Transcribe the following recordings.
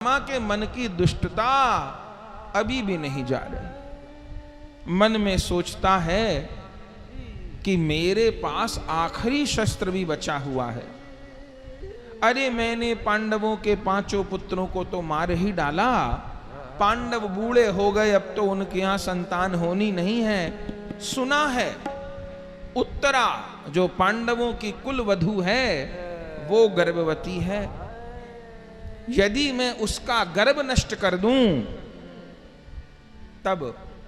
माँ के मन की दुष्टता अभी भी नहीं जा रही। मन में सोचता है कि मेरे पास आखिरी शस्त्र भी बचा हुआ है। अरे मैंने पांडवों के 5 पुत्रों को तो मार ही डाला, पांडव बूढ़े हो गए, अब तो उनके यहां संतान होनी नहीं है। सुना है उत्तरा जो पांडवों की कुल वधू है वो गर्भवती है। यदि मैं उसका गर्भ नष्ट कर दूं तब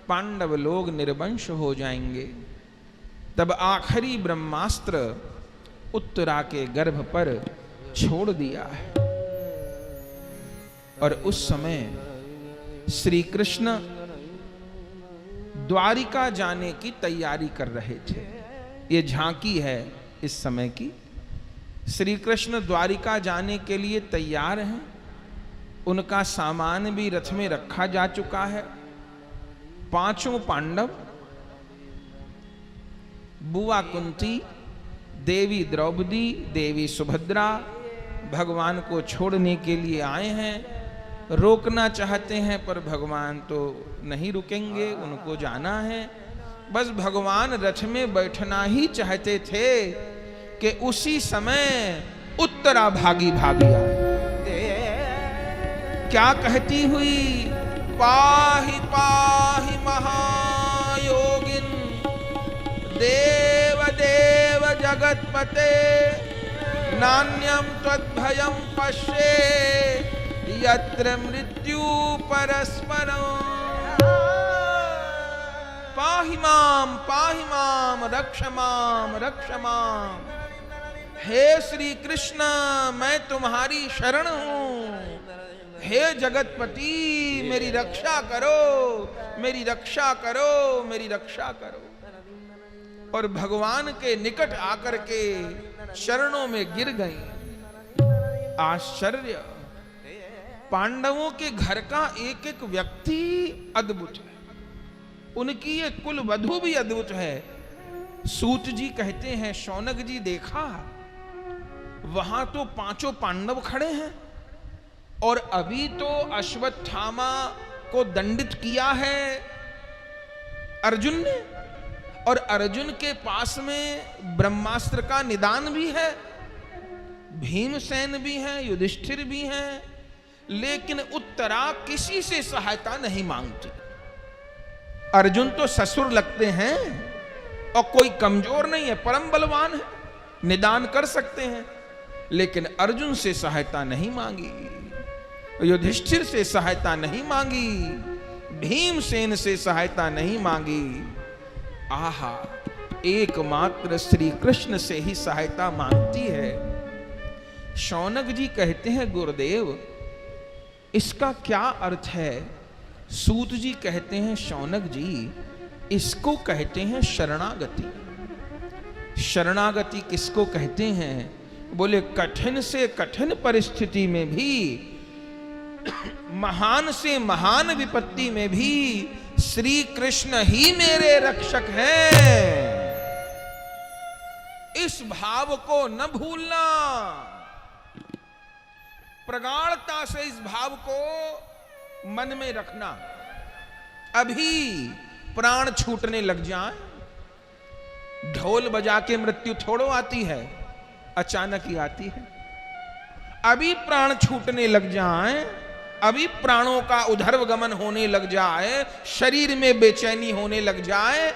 पांडव लोग निर्वंश हो जाएंगे। तब आखिरी ब्रह्मास्त्र उत्तरा के गर्भ पर छोड़ दिया है। और उस समय श्री कृष्ण द्वारिका जाने की तैयारी कर रहे थे। ये झांकी है इस समय की। श्री कृष्ण द्वारिका जाने के लिए तैयार हैं। उनका सामान भी रथ में रखा जा चुका है। 5 पांडव, बुआ कुंती, देवी द्रौपदी, देवी सुभद्रा भगवान को छोड़ने के लिए आए हैं। रोकना चाहते हैं पर भगवान तो नहीं रुकेंगे, उनको जाना है। बस भगवान रथ में बैठना ही चाहते थे कि उसी समय उत्तरा भागी आई। क्या कहती हुई, पाहि पाहि महायोगिन देव देव जगतपते नान्यम त्वद्भयं पश्ये यत्र मृत्यु परस्परम। पाहि माम रक्ष माम। हे श्री कृष्ण मैं तुम्हारी शरण हूं। हे जगतपति मेरी रक्षा करो, मेरी रक्षा करो, मेरी रक्षा करो। और भगवान के निकट आकर के शरणों में गिर गई। आश्चर्य, पांडवों के घर का एक एक व्यक्ति अद्भुत है। उनकी ये कुल वधू भी अद्भुत है। सूत जी कहते हैं, शौनक जी देखा वहां तो 5 पांडव खड़े हैं और अभी तो अश्वत्थामा को दंडित किया है अर्जुन ने, और अर्जुन के पास में ब्रह्मास्त्र का निदान भी है, भीमसेन भी हैं, युधिष्ठिर भी हैं, लेकिन उत्तरा किसी से सहायता नहीं मांगती। अर्जुन तो ससुर लगते हैं और कोई कमजोर नहीं है, परम बलवान है, निदान कर सकते हैं, लेकिन अर्जुन से सहायता नहीं मांगी, युधिष्ठिर से सहायता नहीं मांगी, भीमसेन से सहायता नहीं मांगी। आहा, एकमात्र श्री कृष्ण से ही सहायता मांगती है। शौनक जी कहते हैं, गुरुदेव इसका क्या अर्थ है? सूत जी कहते हैं, शौनक जी इसको कहते हैं शरणागति। शरणागति किसको कहते हैं? बोले कठिन से कठिन परिस्थिति में भी, महान से महान विपत्ति में भी श्री कृष्ण ही मेरे रक्षक हैं। इस भाव को न भूलना। प्रगाढ़ता से इस भाव को मन में रखना। अभी प्राण छूटने लग जाए, ढोल बजा के मृत्यु थोड़ो आती है, अचानक ही आती है। अभी प्राण छूटने लग जाए, अभी प्राणों का उधर्वगमन होने लग जाए, शरीर में बेचैनी होने लग जाए,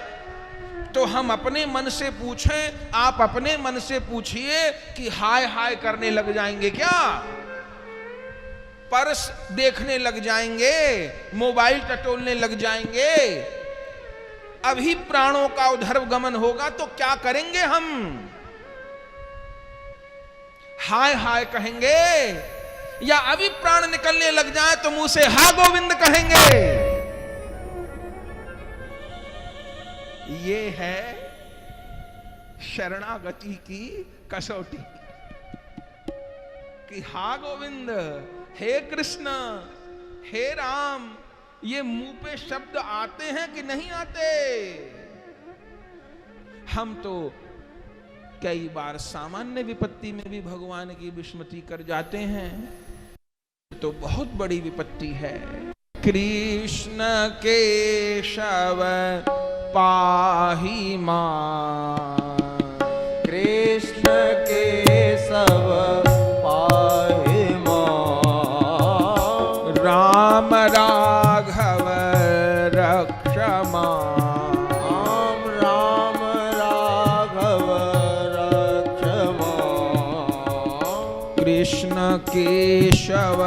तो हम अपने मन से पूछें, आप अपने मन से पूछिए कि हाय हाय करने लग जाएंगे क्या? पर्स देखने लग जाएंगे, मोबाइल टटोलने लग जाएंगे। अभी प्राणों का उधर्वगमन होगा तो क्या करेंगे हम? हाय हाय कहेंगे या अभी प्राण निकलने लग जाए तो मुंह से हा गोविंद कहेंगे? ये है शरणागति की कसौटी कि हा गोविंद, हे कृष्ण, हे राम, ये मुंह पे शब्द आते हैं कि नहीं आते? हम तो कई बार सामान्य विपत्ति में भी भगवान की विस्मृति कर जाते हैं। तो बहुत बड़ी विपत्ति है। कृष्ण केशव पाहि मां, कृष्ण केशव पाहि मां, राम राघव रक्ष मां, राम राघव रक्ष मां, कृष्ण केशव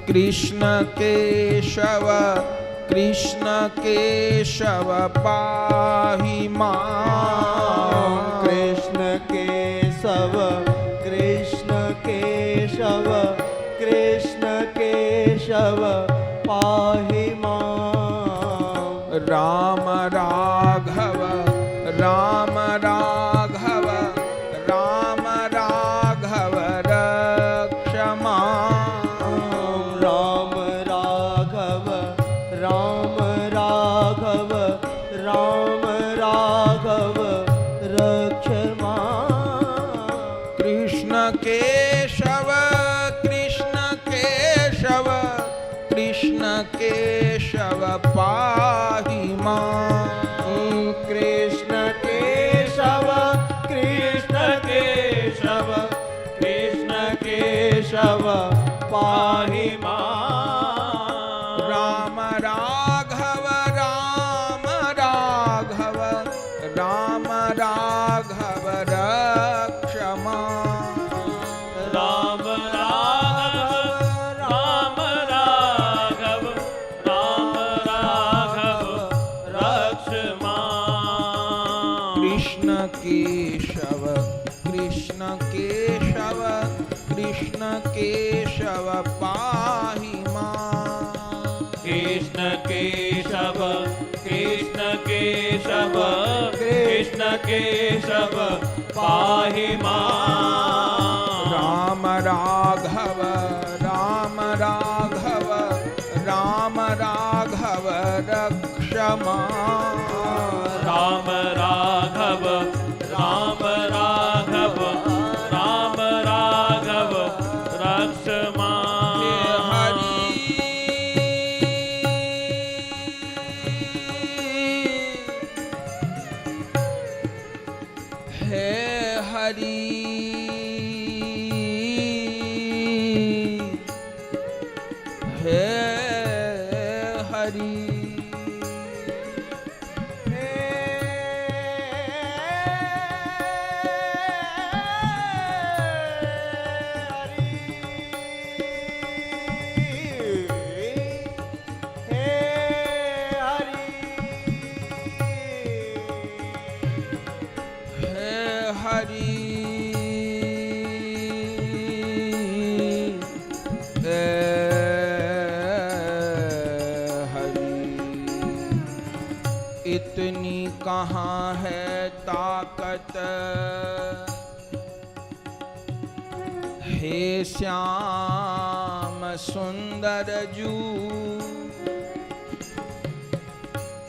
कृष्ण केशव कृष्ण केशव पाहि मां, कृष्ण केशव कृष्ण केशव कृष्ण केशव पाहि मां, राम राघव राम राघव राम राघव रक्ष मां, राम राघव राम राघव राम राघव रक्ष मां, कृष्ण केशव कृष्ण केशव कृष्ण केशव पाहि मां, कृष्ण केशव कृष्ण केशव कृष्ण केशव पाहि मां, राम राघव राम राघव राम राघव रक्ष मां, राम राघव राम राघव राम राघव रक्ष मां, कृष्ण केशव कृष्ण केशव कृष्ण केशव पाहि मां, कृष्ण केशव कृष्ण केशव कृष्ण केशव पाहि मां, राम राघव राम राघव राम राघव रक्ष मां, राम राघव राम राघव राम राघव रक्ष हे हरि हे हरि इतनी कहाँ है ताकत हे श्याम सुंदर जू,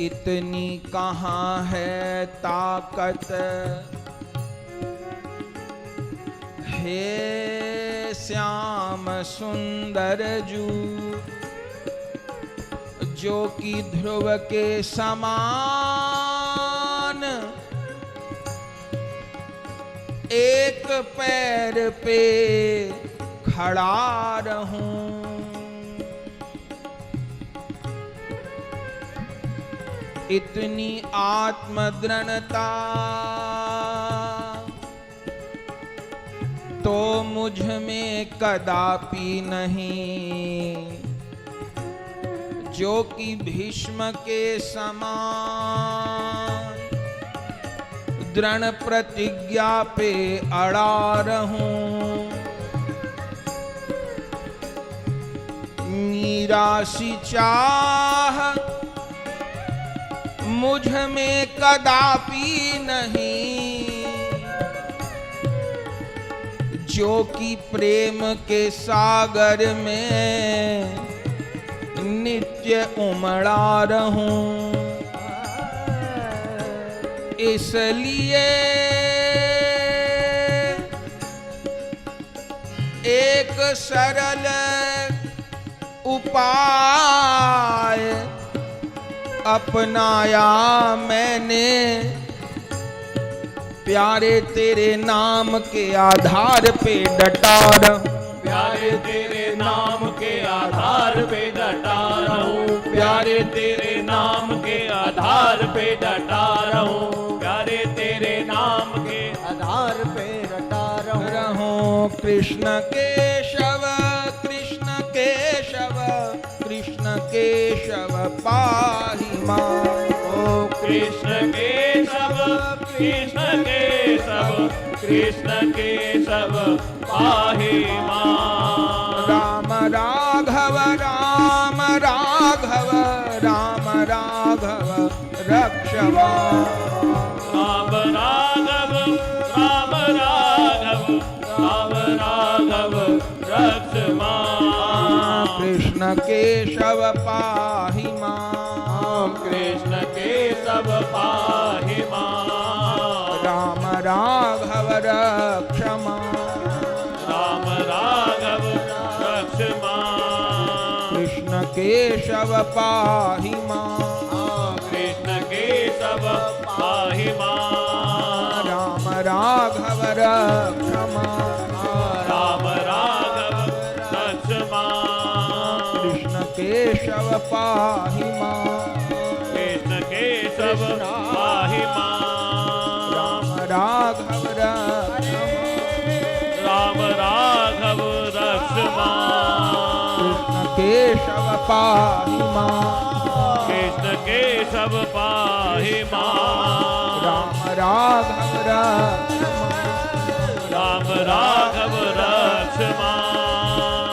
इतनी कहाँ है ताकत हे श्याम सुंदर जू, जो कि ध्रुव के समान एक पैर पे खड़ा रहूं, इतनी आत्मदृढ़ता तो मुझ में कदापि नहीं, जो कि भीष्म के समान दृढ़ प्रतिज्ञा पे अड़ा रहूं, मीरा सी चाह मुझ में कदापि नहीं, जो कि प्रेम के सागर में नित्य उमड़ा रहूं, इसलिए एक सरल उपाय अपनाया मैंने, प्यारे तेरे नाम के आधार पे डटा रहूं, प्यारे तेरे नाम के आधार पे डटा रहूं, प्यारे तेरे नाम के आधार पे डटा रहूं, प्यारे तेरे नाम के आधार पे डटा रहूं। कृष्ण केशव कृष्ण केशव कृष्ण केशव पाहि मां। ओ कृष्ण केशव कृष्ण केशव कृष्ण केशव पाहि मां। राम राघव राम राघव राम राघव रक्ष मां। राम राघव राम राघव राम राघव रक्ष मां। कृष्ण केशव पाहि मां। कृष्ण केशव पाहि मां। राम राघव रक्ष मां। राम राघव रक्ष मां। कृष्ण केशव पाहि मां। कृष्ण केशव पाहि मां। राम राघव रक्ष मां। राम राघव रक्ष मां। कृष्ण केशव पाहि मां। कृष्ण केशव पाहि मां। राम राघव रक्ष मां। राम राघव रक्ष मां। कृष्ण केशव पाहि मां। कृष्ण केशव पाहि मां। राम राघव रक्ष मां। राम राघव रक्ष मां।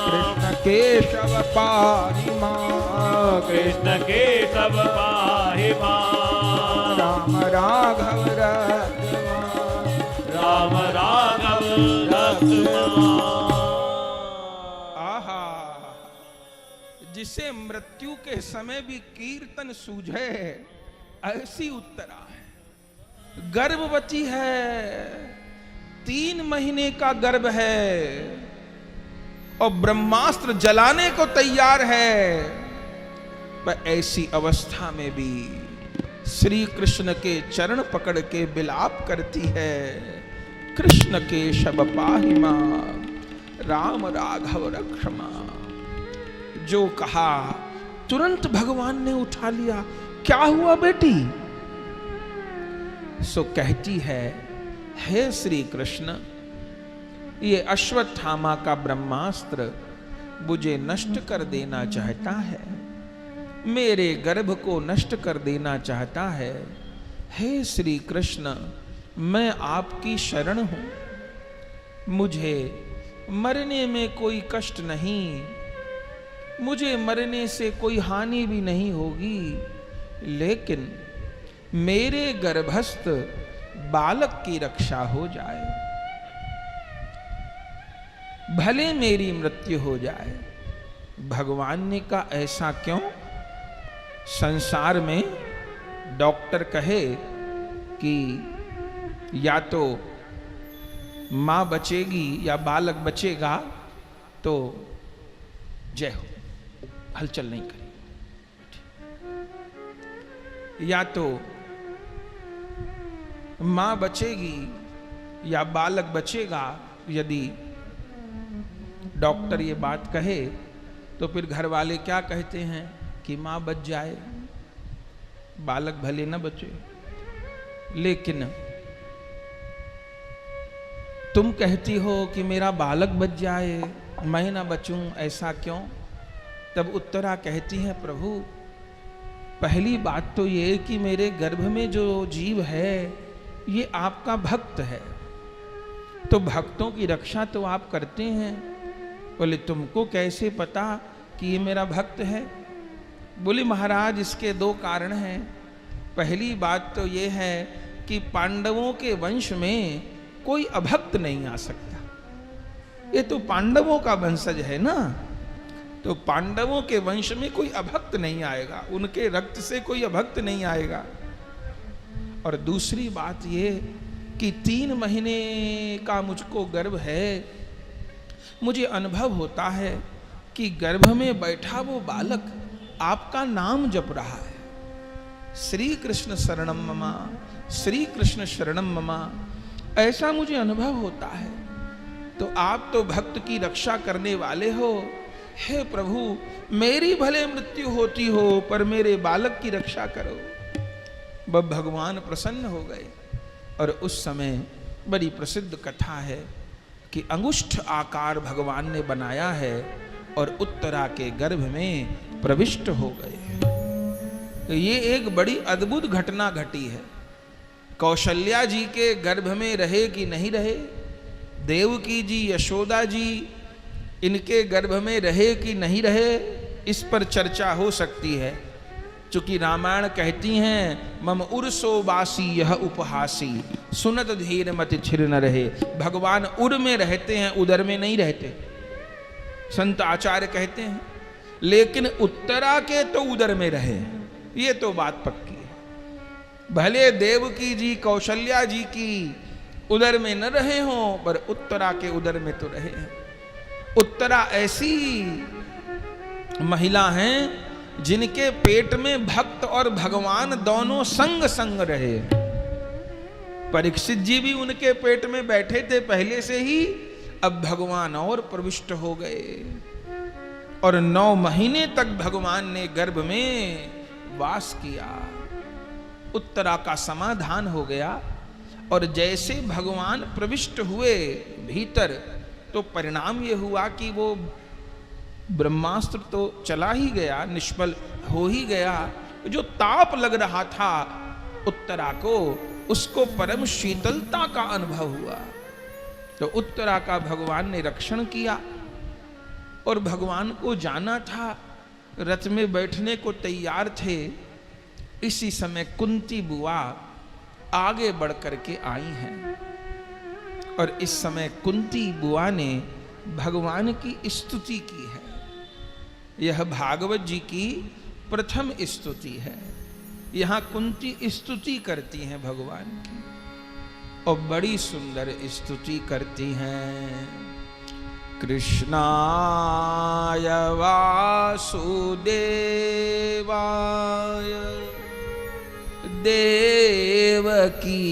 कृष्ण केशव पाहि मां। कृष्ण केशव पाहि मां। राम राघव रक्ष मां। राम राघव रक्ष मां। आहा, जिसे मृत्यु के समय भी कीर्तन सूझे ऐसी उत्तरा है। गर्भवती है, 3 महीने का गर्भ है और ब्रह्मास्त्र जलाने को तैयार है, पर ऐसी अवस्था में भी श्री कृष्ण के चरण पकड़ के विलाप करती है। कृष्ण केशव पाहि मां। राम राघव रक्ष मां। जो कहा तुरंत भगवान ने उठा लिया। क्या हुआ बेटी? सो कहती है, हे श्री कृष्ण, ये अश्वत्थामा का ब्रह्मास्त्र मुझे नष्ट कर देना चाहता है, मेरे गर्भ को नष्ट कर देना चाहता है। हे श्री कृष्ण, मैं आपकी शरण हूं, मुझे मरने में कोई कष्ट नहीं, मुझे मरने से कोई हानि भी नहीं होगी, लेकिन मेरे गर्भस्थ बालक की रक्षा हो जाए, भले मेरी मृत्यु हो जाए। भगवान ने कहा ऐसा क्यों? संसार में डॉक्टर कहे कि या तो मां बचेगी या बालक बचेगा तो जय हो, हलचल नहीं करेगी, या तो मां बचेगी या बालक बचेगा। यदि डॉक्टर ये बात कहे तो फिर घर वाले क्या कहते हैं कि मां बच जाए, बालक भले न बचे। लेकिन तुम कहती हो कि मेरा बालक बच जाए, मैं ना बचूं, ऐसा क्यों? तब उत्तरा कहती है, प्रभु पहली बात तो ये कि मेरे गर्भ में जो जीव है ये आपका भक्त है, तो भक्तों की रक्षा तो आप करते हैं। बोले तुमको कैसे पता कि ये मेरा भक्त है? बोले महाराज इसके 2 कारण हैं। पहली बात तो ये है कि पांडवों के वंश में कोई अभक्त नहीं आ सकता, ये तो पांडवों का वंशज है ना, तो पांडवों के वंश में कोई अभक्त नहीं आएगा, उनके रक्त से कोई अभक्त नहीं आएगा। और दूसरी बात ये कि 3 महीने का मुझको गर्भ है, मुझे अनुभव होता है कि गर्भ में बैठा वो बालक आपका नाम जप रहा है, श्री कृष्ण शरणम ममा, श्री कृष्ण शरणम ममा, ऐसा मुझे अनुभव होता है। तो आप तो भक्त की रक्षा करने वाले हो, हे प्रभु मेरी भले मृत्यु होती हो पर मेरे बालक की रक्षा करो। वह भगवान प्रसन्न हो गए और उस समय बड़ी प्रसिद्ध कथा है कि अंगुष्ठ आकार भगवान ने बनाया है और उत्तरा के गर्भ में प्रविष्ट हो गए। तो ये एक बड़ी अद्भुत घटना घटी है। कौशल्या जी के गर्भ में रहे कि नहीं रहे, देवकी जी यशोदा जी इनके गर्भ में रहे कि नहीं रहे, इस पर चर्चा हो सकती है। चूंकि रामायण कहती हैं मम उर्सो बासी यह उपहासी सुनत धीर मत छिर न रहे। भगवान उर में रहते हैं, उदर में नहीं रहते, संत आचार्य कहते हैं। लेकिन उत्तरा के तो उदर में रहे, ये तो बात पक्की है। भले देवकी जी कौशल्या जी की उदर में न रहे हों पर उत्तरा के उदर में तो रहे हैं। उत्तरा ऐसी महिला हैं जिनके पेट में भक्त और भगवान दोनों संग संग रहे। परीक्षित जी भी उनके पेट में बैठे थे पहले से ही, अब भगवान और प्रविष्ट हो गए और 9 महीने तक भगवान ने गर्भ में वास किया। उत्तरा का समाधान हो गया और जैसे भगवान प्रविष्ट हुए भीतर तो परिणाम ये हुआ कि वो ब्रह्मास्त्र तो चला ही गया, निष्फल हो ही गया। जो ताप लग रहा था उत्तरा को, उसको परम शीतलता का अनुभव हुआ। तो उत्तरा का भगवान ने रक्षण किया और भगवान को जाना था, रथ में बैठने को तैयार थे। इसी समय कुंती बुआ आगे बढ़ करके आई हैं और इस समय कुंती बुआ ने भगवान की स्तुति की है। यह भागवत जी की प्रथम स्तुति है। यहाँ कुंती स्तुति करती हैं भगवान की और बड़ी सुंदर स्तुति करती हैं। कृष्णाय वासुदेवाय देवकी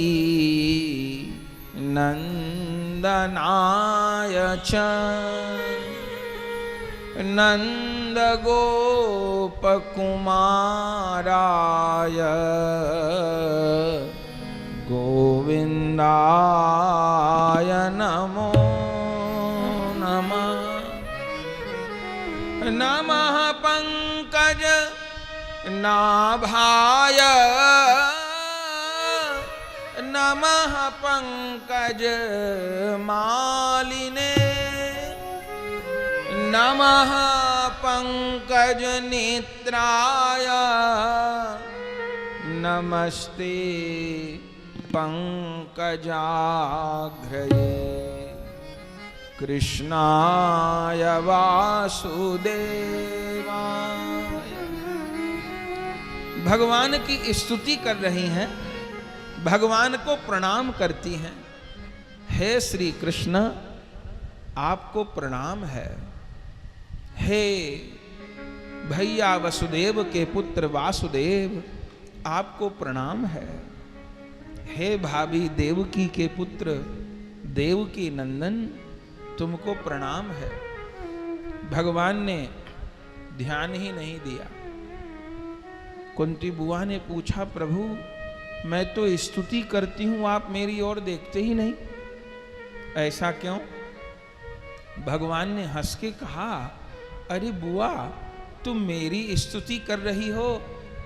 नंदनाय च नंदगोपकुमाराय गोविंदाय नमो नमः। नमः पंकज नाभाय नमः पंकज मालिने नमः पंकज नेत्राय नमस्ते पंकजाग्रये कृष्णाय वासुदेवाय। भगवान की स्तुति कर रही हैं, भगवान को प्रणाम करती हैं। हे श्री कृष्ण आपको प्रणाम है। हे भैया वसुदेव के पुत्र वासुदेव आपको प्रणाम है। हे भाभी देवकी के पुत्र देवकी नंदन तुमको प्रणाम है। भगवान ने ध्यान ही नहीं दिया। कुंती बुआ ने पूछा प्रभु मैं तो स्तुति करती हूं, आप मेरी ओर देखते ही नहीं, ऐसा क्यों? भगवान ने हंस के कहा अरे बुआ तुम मेरी स्तुति कर रही हो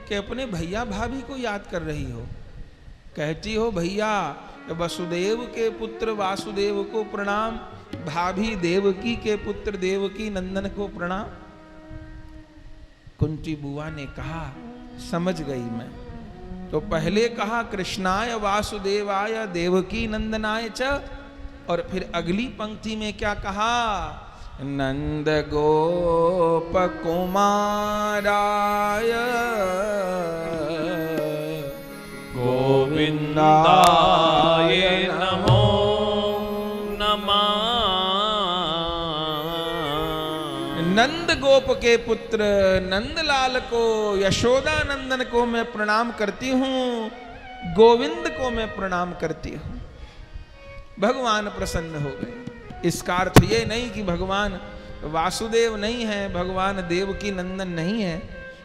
कि अपने भैया भाभी को याद कर रही हो? कहती हो भैया वसुदेव के पुत्र वासुदेव को प्रणाम, भाभी देवकी के पुत्र देवकी नंदन को प्रणाम। कुंती बुआ ने कहा समझ गई मैं। तो पहले कहा कृष्णाय वासुदेवाय देवकी नंदनाय च, और फिर अगली पंक्ति में क्या कहा? नंद गोप कुमाराय गोविंदाय नमो नमः। नंद गोप के पुत्र नंदलाल को, यशोदा नंदन को मैं प्रणाम करती हूँ, गोविंद को मैं प्रणाम करती हूँ। भगवान प्रसन्न हो गए। इसका अर्थ ये नहीं कि भगवान वासुदेव नहीं है, भगवान देवकी नंदन नहीं है,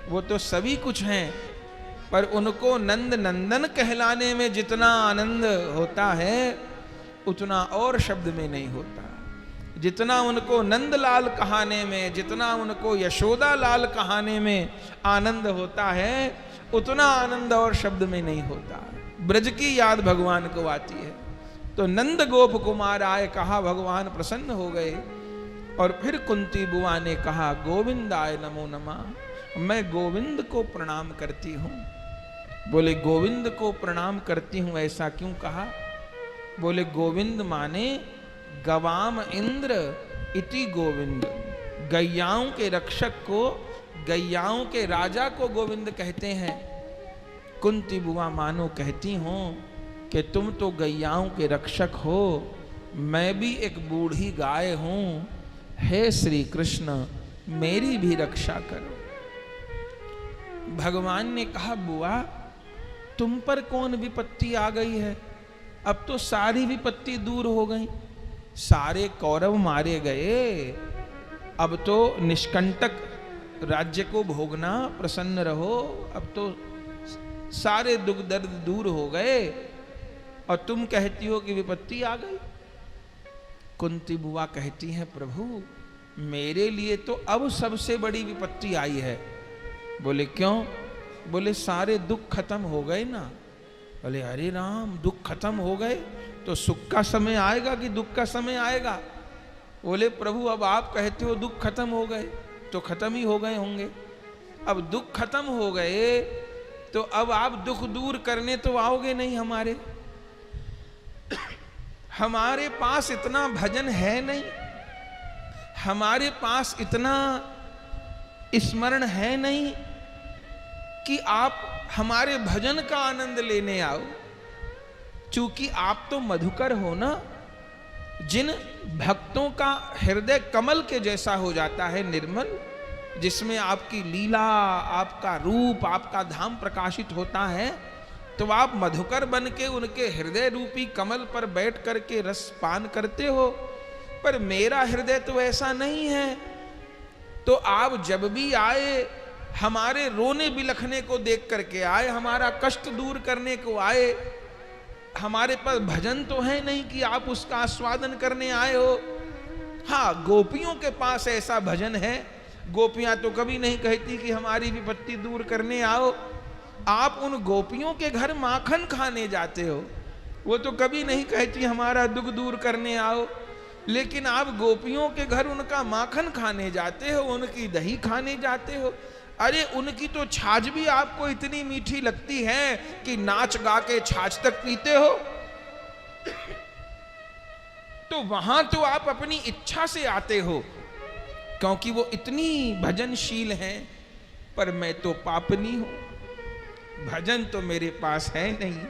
वो तो सभी कुछ हैं, पर उनको नंद नंदन कहलाने में जितना आनंद होता है उतना और शब्द में नहीं होता। जितना उनको नंदलाल कहाने में, जितना उनको यशोदा लाल कहाने में आनंद होता है, उतना आनंद और शब्द में नहीं होता। ब्रज की याद भगवान को आती है। तो नंद गोप कुमार आए, कहा भगवान प्रसन्न हो गए। और फिर कुंती बुआ ने कहा गोविंदाय नमो नमः, मैं गोविंद को प्रणाम करती हूँ। बोले गोविंद को प्रणाम करती हूँ, ऐसा क्यों कहा? बोले गोविंद माने गवाम इंद्र इति गोविंद, गैयाओं के रक्षक को, गैयाओं के राजा को गोविंद कहते हैं। कुंती बुआ मानो कहती हूँ कि तुम तो गैयाओं के रक्षक हो, मैं भी एक बूढ़ी गाय हूँ, हे श्री कृष्ण मेरी भी रक्षा करो। भगवान ने कहा बुआ तुम पर कौन विपत्ति आ गई है? अब तो सारी विपत्ति दूर हो गई, सारे कौरव मारे गए, अब तो निष्कंटक राज्य को भोगना, प्रसन्न रहो, अब तो सारे दुख दर्द दूर हो गए और तुम कहती हो कि विपत्ति आ गई। कुंती बुआ कहती हैं प्रभु मेरे लिए तो अब सबसे बड़ी विपत्ति आई है। बोले क्यों? बोले सारे दुख खत्म हो गए ना। बोले अरे राम दुख खत्म हो गए तो सुख का समय आएगा कि दुख का समय आएगा? बोले प्रभु अब आप कहते हो दुख खत्म हो गए तो खत्म ही हो गए होंगे। अब दुख खत्म हो गए तो अब आप दुख दूर करने तो आओगे नहीं हमारे। हमारे पास इतना भजन है नहीं, हमारे पास इतना स्मरण है नहीं कि आप हमारे भजन का आनंद लेने आओ। चूंकि आप तो मधुकर हो ना, जिन भक्तों का हृदय कमल के जैसा हो जाता है निर्मल, जिसमें आपकी लीला, आपका रूप, आपका धाम प्रकाशित होता है, तो आप मधुकर बन के उनके हृदय रूपी कमल पर बैठ करके रस पान करते हो। पर मेरा हृदय तो ऐसा नहीं है। तो आप जब भी आए हमारे रोने बिलखने को देख करके आए, हमारा कष्ट दूर करने को आए। हमारे पास भजन तो है नहीं कि आप उसका आस्वादन करने आए हो। हाँ गोपियों के पास ऐसा भजन है, गोपियां तो कभी नहीं कहती कि हमारी विपत्ति दूर करने आओ। आप उन गोपियों के घर माखन खाने जाते हो, वो तो कभी नहीं कहती हमारा दुख दूर करने आओ। लेकिन आप गोपियों के घर उनका माखन खाने जाते हो, उनकी दही खाने जाते हो। अरे उनकी तो छाछ भी आपको इतनी मीठी लगती है कि नाच गा के छाछ तक पीते हो। तो वहां तो आप अपनी इच्छा से आते हो क्योंकि वो इतनी भजनशील हैं। पर मैं तो पापनी हूं, भजन तो मेरे पास है नहीं,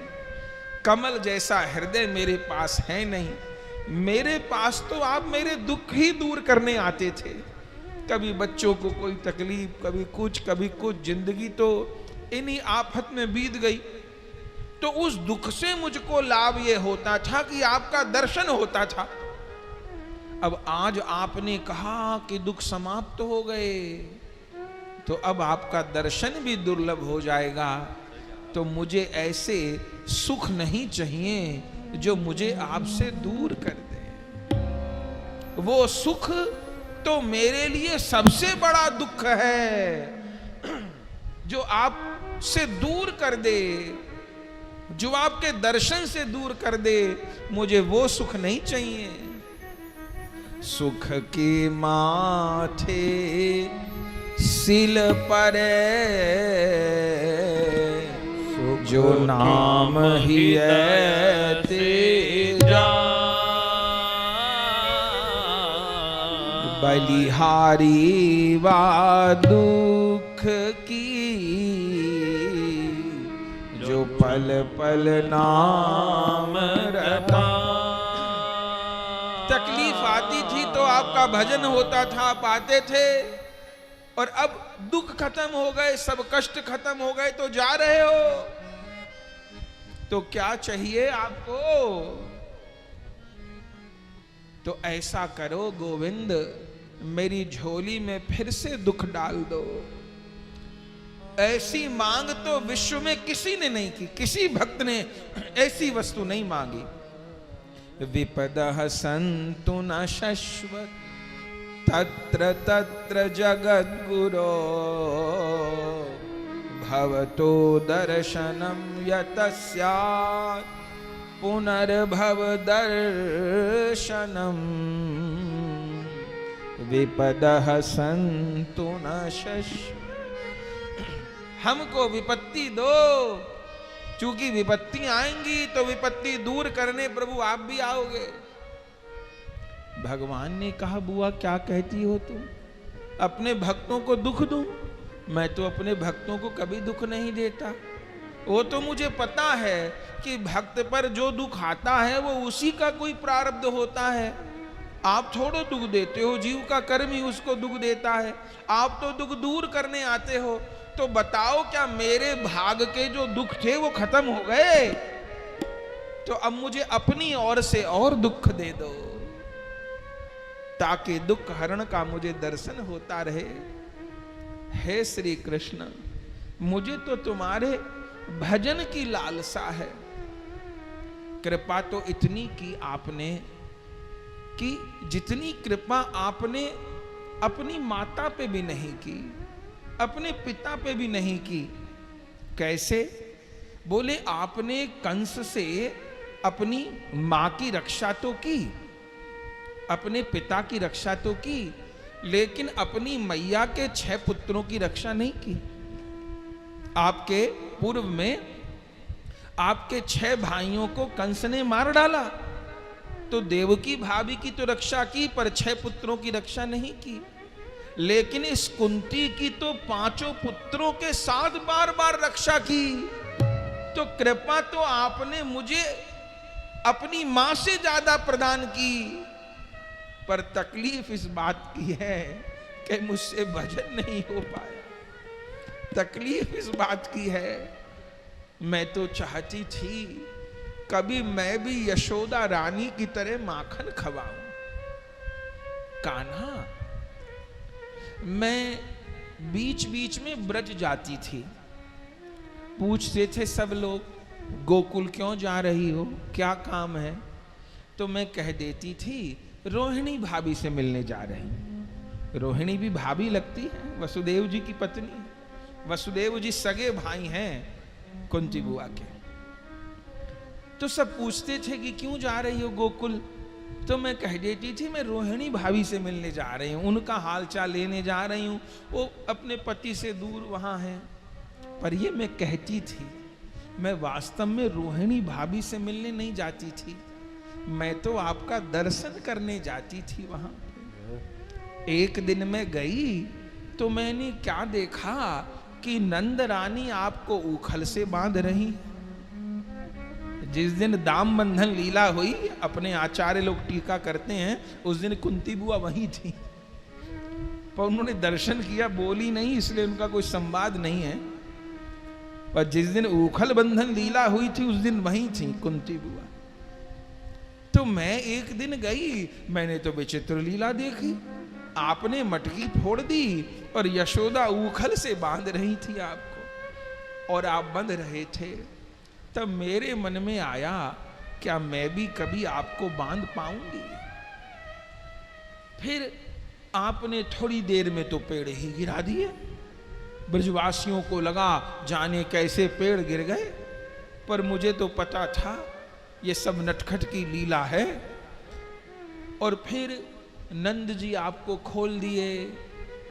कमल जैसा हृदय मेरे पास है नहीं। मेरे पास तो आप मेरे दुख ही दूर करने आते थे। कभी बच्चों को कोई तकलीफ, कभी कुछ, जिंदगी तो इन्हीं आफत में बीत गई। तो उस दुख से मुझको लाभ ये होता था कि आपका दर्शन होता था। अब आज आपने कहा कि दुख समाप्त हो गए, तो अब आपका दर्शन भी दुर्लभ हो जाएगा। तो मुझे ऐसे सुख नहीं चाहिए जो मुझे आपसे दूर कर दे। वो सुख तो मेरे लिए सबसे बड़ा दुख है, जो आपसे दूर कर दे, जो आपके दर्शन से दूर कर दे। मुझे वो सुख नहीं चाहिए। सुख के माथे सिल परे, जो नाम ही है तेरा, बलिहारी वा दुख की, जो पल पल नाम रटा। तकलीफ आती थी तो आपका भजन होता था, आप आते थे, और अब दुख खत्म हो गए, सब कष्ट खत्म हो गए तो जा रहे हो। तो क्या चाहिए आपको? तो ऐसा करो गोविंद, मेरी झोली में फिर से दुख डाल दो। ऐसी मांग तो विश्व में किसी ने नहीं की, किसी भक्त ने ऐसी वस्तु नहीं मांगी। विपदः सन्तु न शश्वत् तत्र तत्र जगद्गुरो भवतो दर्शनं यतः स्यात् पुनर्भव दर्शनम्। विपदः सन्तु न शश्वत्, हमको विपत्ति दो, चूंकि विपत्ति आएंगी तो विपत्ति दूर करने प्रभु आप भी आओगे। भगवान ने कहा, बुआ क्या कहती हो तुम? अपने भक्तों को दुख दूं? मैं तो अपने भक्तों को कभी दुख नहीं देता। वो तो मुझे पता है कि भक्त पर जो दुख आता है वो उसी का कोई प्रारब्ध होता है। आप थोड़ो दुख देते हो, जीव का कर्म ही उसको दुख देता है। आप तो दुख दूर करने आते हो। तो बताओ, क्या मेरे भाग के जो दुख थे वो खत्म हो गए? तो अब मुझे अपनी ओर से और दुख दे दो, ताकि दुख हरण का मुझे दर्शन होता रहे। हे श्री कृष्ण, मुझे तो तुम्हारे भजन की लालसा है। कृपा तो इतनी की आपने कि जितनी कृपा आपने अपनी माता पे भी नहीं की, अपने पिता पे भी नहीं की। कैसे? बोले, आपने कंस से अपनी मां की रक्षा तो की, अपने पिता की रक्षा तो की, लेकिन अपनी मैया के 6 पुत्रों की रक्षा नहीं की। आपके पूर्व में आपके 6 भाइयों को कंस ने मार डाला, तो देवकी भाभी की तो रक्षा की, पर 6 पुत्रों की रक्षा नहीं की। लेकिन इस कुंती की तो 5 पुत्रों के साथ बार बार रक्षा की। तो कृपा तो आपने मुझे अपनी मां से ज्यादा प्रदान की, पर तकलीफ इस बात की है कि मुझसे भजन नहीं हो पाया। तकलीफ इस बात की है, मैं तो चाहती थी कभी मैं भी यशोदा रानी की तरह माखन खवाऊं। कान्हा, मैं बीच बीच में ब्रज जाती थी, पूछते थे सब लोग, गोकुल क्यों जा रही हो, क्या काम है? तो मैं कह देती थी, रोहिणी भाभी से मिलने जा रही हूं। रोहिणी भी भाभी लगती है, वसुदेव जी की पत्नी है। वसुदेव जी सगे भाई हैं कुंती बुआ के। तो सब पूछते थे कि क्यों जा रही हो गोकुल? तो मैं कह देती थी, मैं रोहिणी भाभी से मिलने जा रही हूँ, उनका हालचाल लेने जा रही हूँ, वो अपने पति से दूर वहाँ हैं। पर ये मैं कहती थी, मैं वास्तव में रोहिणी भाभी से मिलने नहीं जाती थी, मैं तो आपका दर्शन करने जाती थी वहाँ। एक दिन मैं गई तो मैंने क्या देखा कि नंद रानी आपको उखल से बांध रही। जिस दिन दाम बंधन लीला हुई, अपने आचार्य लोग टीका करते हैं, उस दिन कुंती बुआ वहीं थी, पर उन्होंने दर्शन किया, बोली नहीं, इसलिए उनका कोई संवाद नहीं है। पर जिस दिन उखल बंधन लीला हुई थी उस दिन वहीं थी कुंती बुआ। तो मैं एक दिन गई, मैंने तो विचित्र लीला देखी। आपने मटकी फोड़ दी और यशोदा उखल से बांध रही थी आपको, और आप बंध रहे थे। तब मेरे मन में आया, क्या मैं भी कभी आपको बांध पाऊंगी? फिर आपने थोड़ी देर में तो पेड़ ही गिरा दिए। ब्रजवासियों को लगा जाने कैसे पेड़ गिर गए, पर मुझे तो पता था ये सब नटखट की लीला है। और फिर नंद जी आपको खोल दिए,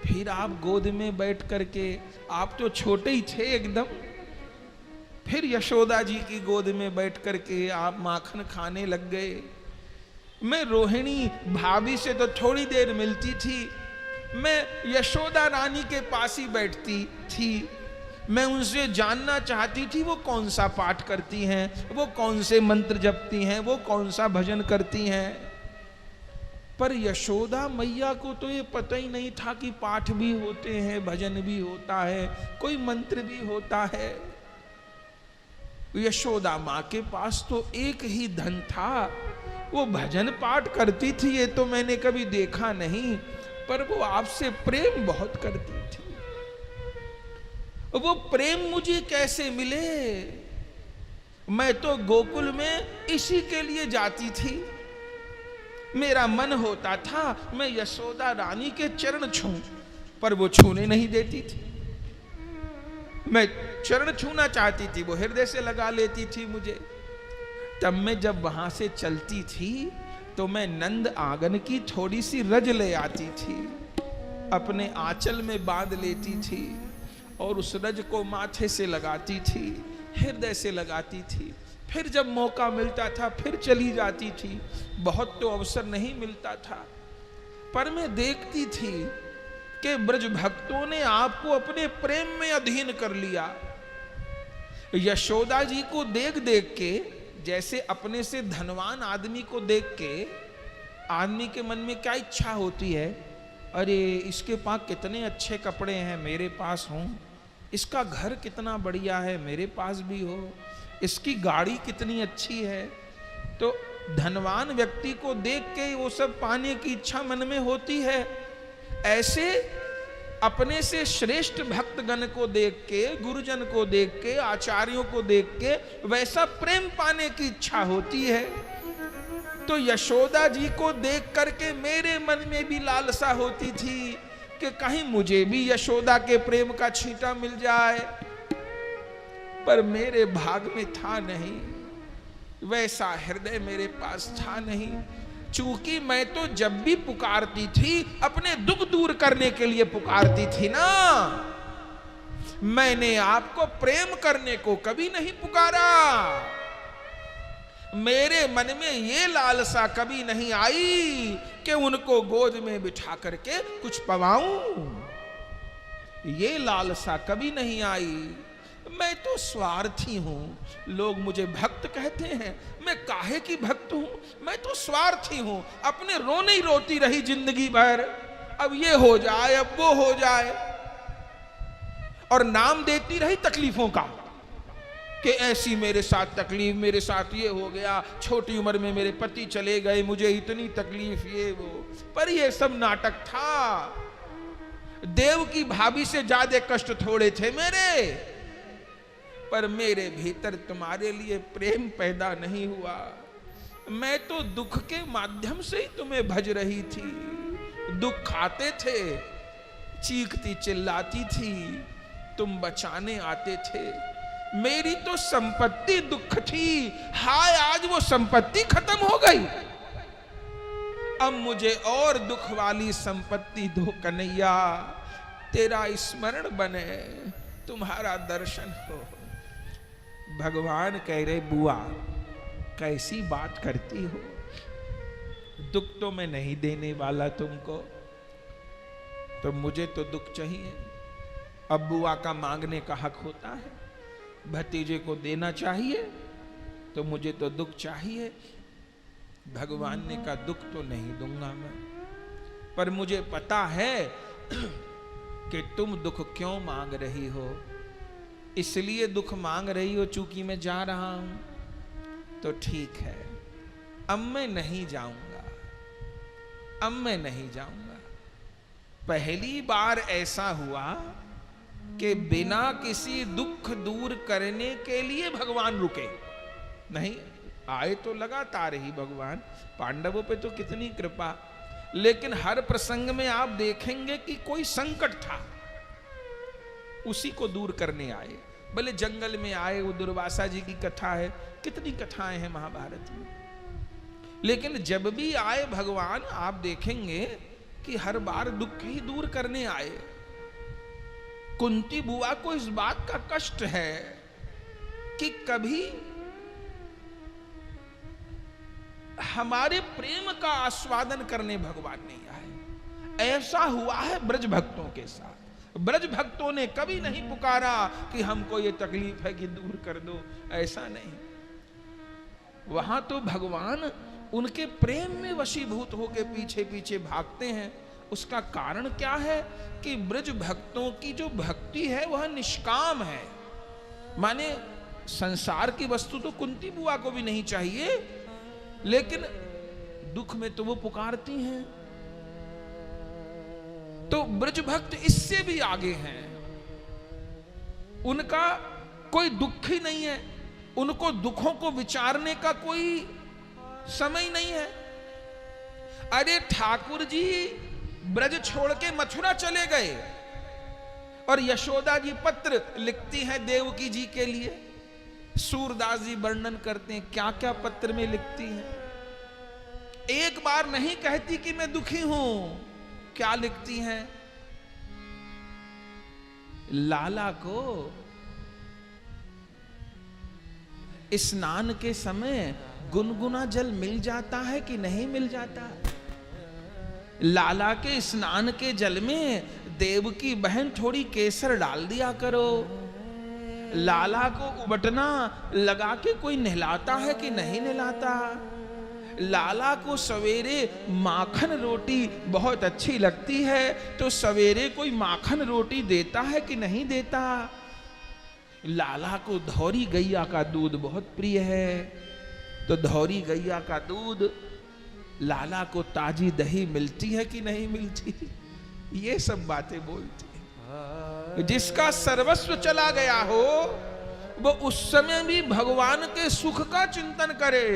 फिर आप गोद में बैठ करके, आप तो छोटे ही थे एकदम, फिर यशोदा जी की गोद में बैठ करके आप माखन खाने लग गए। मैं रोहिणी भाभी से तो थोड़ी देर मिलती थी, मैं यशोदा रानी के पास ही बैठती थी। मैं उनसे जानना चाहती थी वो कौन सा पाठ करती हैं, वो कौन से मंत्र जपती हैं, वो कौन सा भजन करती हैं। पर यशोदा मैया को तो ये पता ही नहीं था कि पाठ भी होते हैं, भजन भी होता है, कोई मंत्र भी होता है। यशोदा माँ के पास तो एक ही धन था, वो भजन पाठ करती थी ये तो मैंने कभी देखा नहीं, पर वो आपसे प्रेम बहुत करती थी। वो प्रेम मुझे कैसे मिले? मैं तो गोकुल में इसी के लिए जाती थी। मेरा मन होता था मैं यशोदा रानी के चरण छूं, पर वो छूने नहीं देती थी। मैं चरण छूना चाहती थी, वो हृदय से लगा लेती थी मुझे। तब मैं जब वहां से चलती थी तो मैं नंद आंगन की थोड़ी सी रज ले आती थी, अपने आंचल में बांध लेती थी और उस रज को माथे से लगाती थी, हृदय से लगाती थी। फिर जब मौका मिलता था फिर चली जाती थी। बहुत तो अवसर नहीं मिलता था, पर मैं देखती थी कि ब्रज भक्तों ने आपको अपने प्रेम में अधीन कर लिया। यशोदा जी को देख देख के, जैसे अपने से धनवान आदमी को देख के आदमी के मन में क्या इच्छा होती है, अरे इसके पास कितने अच्छे कपड़े हैं, मेरे पास हों। इसका घर कितना बढ़िया है, मेरे पास भी हो। इसकी गाड़ी कितनी अच्छी है। तो धनवान व्यक्ति को देख के वो सब पाने की इच्छा मन में होती है। ऐसे अपने से श्रेष्ठ भक्तगण को देख के, गुरुजन को देख के, आचार्यों को देख के वैसा प्रेम पाने की इच्छा होती है। तो यशोदा जी को देख करके मेरे मन में भी लालसा होती थी कि कहीं मुझे भी यशोदा के प्रेम का छींटा मिल जाए, पर मेरे भाग में था नहीं, वैसा हृदय मेरे पास था नहीं। चूंकि मैं तो जब भी पुकारती थी अपने दुख दूर करने के लिए पुकारती थी ना, मैंने आपको प्रेम करने को कभी नहीं पुकारा। मेरे मन में ये लालसा कभी नहीं आई कि उनको गोद में बिठा करके कुछ पवाऊं, ये लालसा कभी नहीं आई। मैं तो स्वार्थी हूं। लोग मुझे भक्त कहते हैं, मैं काहे की भक्त हूं? मैं तो स्वार्थी हूं, अपने रोने ही रोती रही जिंदगी भर, अब ये हो जाए अब वो हो जाए, और नाम देती रही तकलीफों का कि ऐसी मेरे साथ तकलीफ, मेरे साथ ये हो गया, छोटी उम्र में मेरे पति चले गए, मुझे इतनी तकलीफ, ये वो। पर ये सब नाटक था। देव की भाभी से ज्यादा कष्ट थोड़े थे मेरे, पर मेरे भीतर तुम्हारे लिए प्रेम पैदा नहीं हुआ। मैं तो दुख के माध्यम से ही तुम्हें भज रही थी। दुख खाते थे, चीखती चिल्लाती थी, तुम बचाने आते थे। मेरी तो संपत्ति दुख थी, हाय आज वो संपत्ति खत्म हो गई। अब मुझे और दुख वाली संपत्ति दो कन्हैया, तेरा स्मरण बने, तुम्हारा दर्शन हो। भगवान कह रहे बुआ कैसी बात करती हो, दुख तो मैं नहीं देने वाला तुमको, तो मुझे तो दुख चाहिए। अब बुआ का मांगने का हक होता है, भतीजे को देना चाहिए, तो मुझे तो दुख चाहिए। भगवान ने कहा दुख तो नहीं दूंगा मैं, पर मुझे पता है कि तुम दुख क्यों मांग रही हो, इसलिए दुख मांग रही हो चूंकि मैं जा रहा हूं। तो ठीक है, अब मैं नहीं जाऊंगा, अब मैं नहीं जाऊंगा। पहली बार ऐसा हुआ कि बिना किसी दुख दूर करने के लिए भगवान रुके नहीं। आए तो लगातार ही भगवान, पांडवों पे तो कितनी कृपा, लेकिन हर प्रसंग में आप देखेंगे कि कोई संकट था, उसी को दूर करने आए। भले जंगल में आए, वो दुर्वासा जी की कथा है, कितनी कथाएं हैं महाभारत में, लेकिन जब भी आए भगवान आप देखेंगे कि हर बार दुख ही दूर करने आए। कुंती बुआ को इस बात का कष्ट है कि कभी हमारे प्रेम का आस्वादन करने भगवान नहीं आए। ऐसा हुआ है ब्रज भक्तों के साथ। ब्रज भक्तों ने कभी नहीं पुकारा कि हमको ये तकलीफ है कि दूर कर दो, ऐसा नहीं। वहां तो भगवान उनके प्रेम में वशीभूत होकर पीछे पीछे भागते हैं। उसका कारण क्या है कि ब्रज भक्तों की जो भक्ति है वह निष्काम है। माने संसार की वस्तु तो कुंती बुआ को भी नहीं चाहिए, लेकिन दुख में तो वो पुकारती हैं। तो ब्रज भक्त इससे भी आगे हैं। उनका कोई दुख ही नहीं है, उनको दुखों को विचारने का कोई समय नहीं है। अरे ठाकुर जी ब्रज छोड़ के मथुरा चले गए और यशोदा जी पत्र लिखती हैं देवकी जी के लिए। सूरदास जी वर्णन करते हैं क्या क्या पत्र में लिखती हैं। एक बार नहीं कहती कि मैं दुखी हूं। क्या लिखती हैं? लाला को स्नान के समय गुनगुना जल मिल जाता है कि नहीं मिल जाता? लाला के स्नान के जल में देवकी बहन थोड़ी केसर डाल दिया करो। लाला को उबटना लगा के कोई नहलाता है कि नहीं नहलाता? लाला को सवेरे माखन रोटी बहुत अच्छी लगती है तो सवेरे कोई माखन रोटी देता है कि नहीं देता? लाला को धौरी गैया का दूध बहुत प्रिय है तो धौरी गैया का दूध, लाला को ताजी दही मिलती है कि नहीं मिलती? ये सब बातें बोलती है। जिसका सर्वस्व चला गया हो वो उस समय भी भगवान के सुख का चिंतन करे।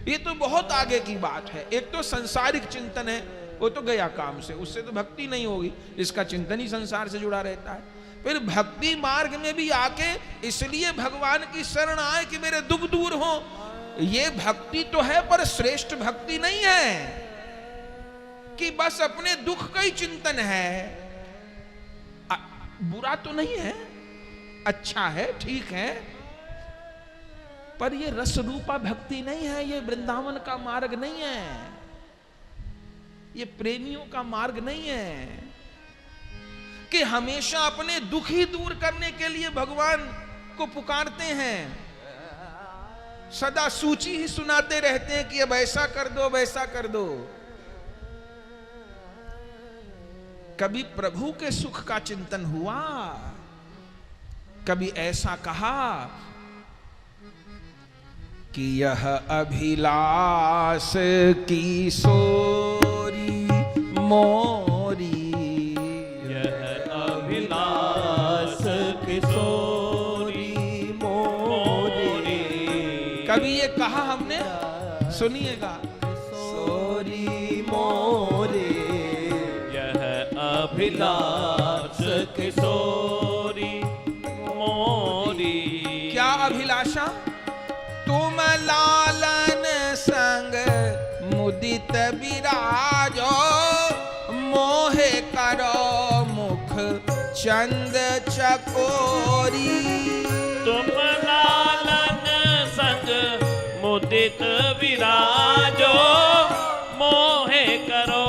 ये तो बहुत आगे की बात है। एक तो सांसारिक चिंतन है, वो तो गया काम से, उससे तो भक्ति नहीं होगी। इसका चिंतन ही संसार से जुड़ा रहता है। फिर भक्ति मार्ग में भी आके इसलिए भगवान की शरण आए कि मेरे दुख दूर हो। ये भक्ति तो है पर श्रेष्ठ भक्ति नहीं है कि बस अपने दुख का ही चिंतन है। बुरा तो नहीं है, अच्छा है, ठीक है, पर ये रस रूपा भक्ति नहीं है। ये वृंदावन का मार्ग नहीं है, ये प्रेमियों का मार्ग नहीं है कि हमेशा अपने दुख ही दूर करने के लिए भगवान को पुकारते हैं। सदा सूची ही सुनाते रहते हैं कि अब ऐसा कर दो, वैसा कर दो। कभी प्रभु के सुख का चिंतन हुआ? कभी ऐसा कहा कि यह अभिलाष की सोरी मोरी, यह अभिलाष की सोरी मोरी। कभी ये कहा हमने? सुनिएगा। सोरी मोरे, यह अभिलाष की सोरी मोरी। क्या अभिलाषा? तुम लालन संग मुदित विराजो, मोहे करो मुख चंद चकोरी। तुम लालन संग मुदित विराजो, मोहे करो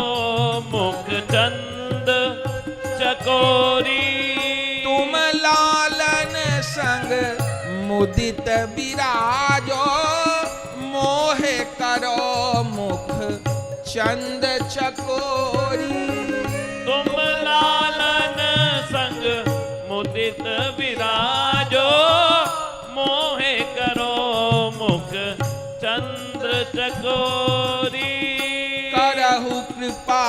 मुख चंद चकोरी। तुम लालन संग मुदित विराजो, मोहे करो मुख चंद चकोरी। तुम लालन संग मुदित विराजो, मोहे करो मुख चंद्र चकोरी। करहु कृपा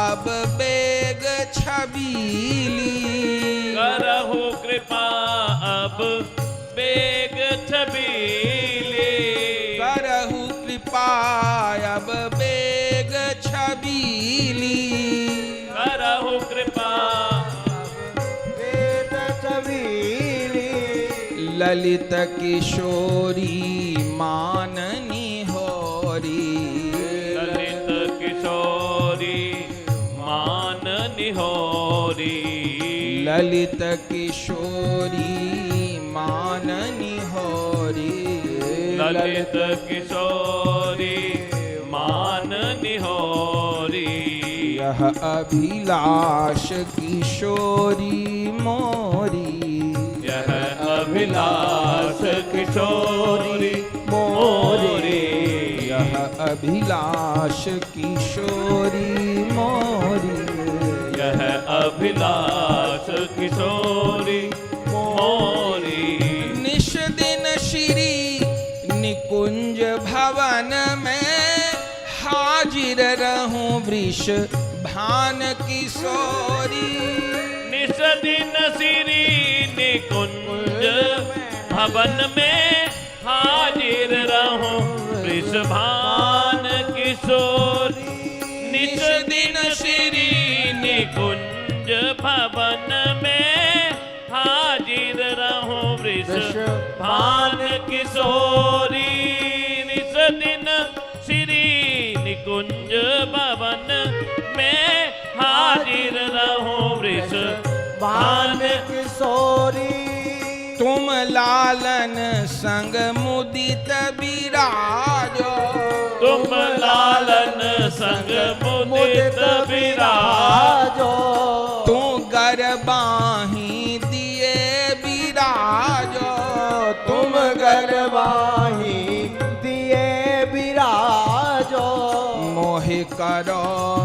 अब बेग छबीली, करहु कृपा अब बेग छबीली। करहु कृपा अब बेग छबीली। करहु कृपा वेद छबीली। ललित किशोरी माननी होरी, ललित किशोरी मान निहोरी। ललित किशोरी माननी होरी। ललित किशोरी मान निहोरी। यह अभिलाष किशोरी मोरी, यह अभिलाष किशोरी मोरी। यह अभिलाष किशोरी मोरी, यह अभिलाष किशोरी मोरी। निश दिन श्री निकुंज भवन में हाजिर रहूं वृष भान किशोरी। निश दिन श्री निकुंज भवन में हाजिर रहूं वृषभान किशोरी। निश दिन श्री निकुंज भवन में हाजिर रहूं वृषभान किशोरी। निश दिन श्री निकुंज भवन में हाजिर रहूं वृषभान किशोरी। तुम लालन संग मुदित विराजो, तुम लालन संग मुदित विराजो। तू गरबाही दिए विराजो, तुम गरबाही दिए विराजो। मोहि करो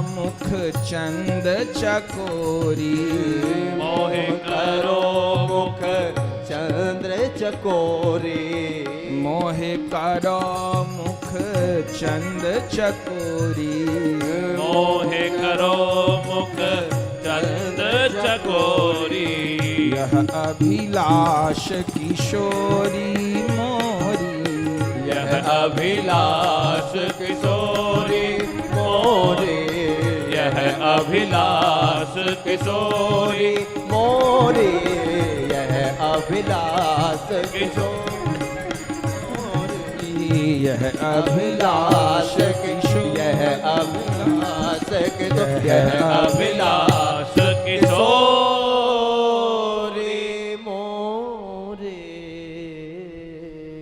मुख चंद चकोरी, मोहे करो मुख चंद्र चकोरी। मोहि करो मुख चंद चकोरी। मोहे करो मुख चंद चकोरी। यह अभिलाष किशोरी मोरी, यह अभिलाष किशोरी मोरी। यह अभिलाष किशोरी मोरी। यह अभिलाष किशोरी, यह अभिलाष अभिलाष किशोरी। यह अभिलाष किशोरी। यह अभिलाष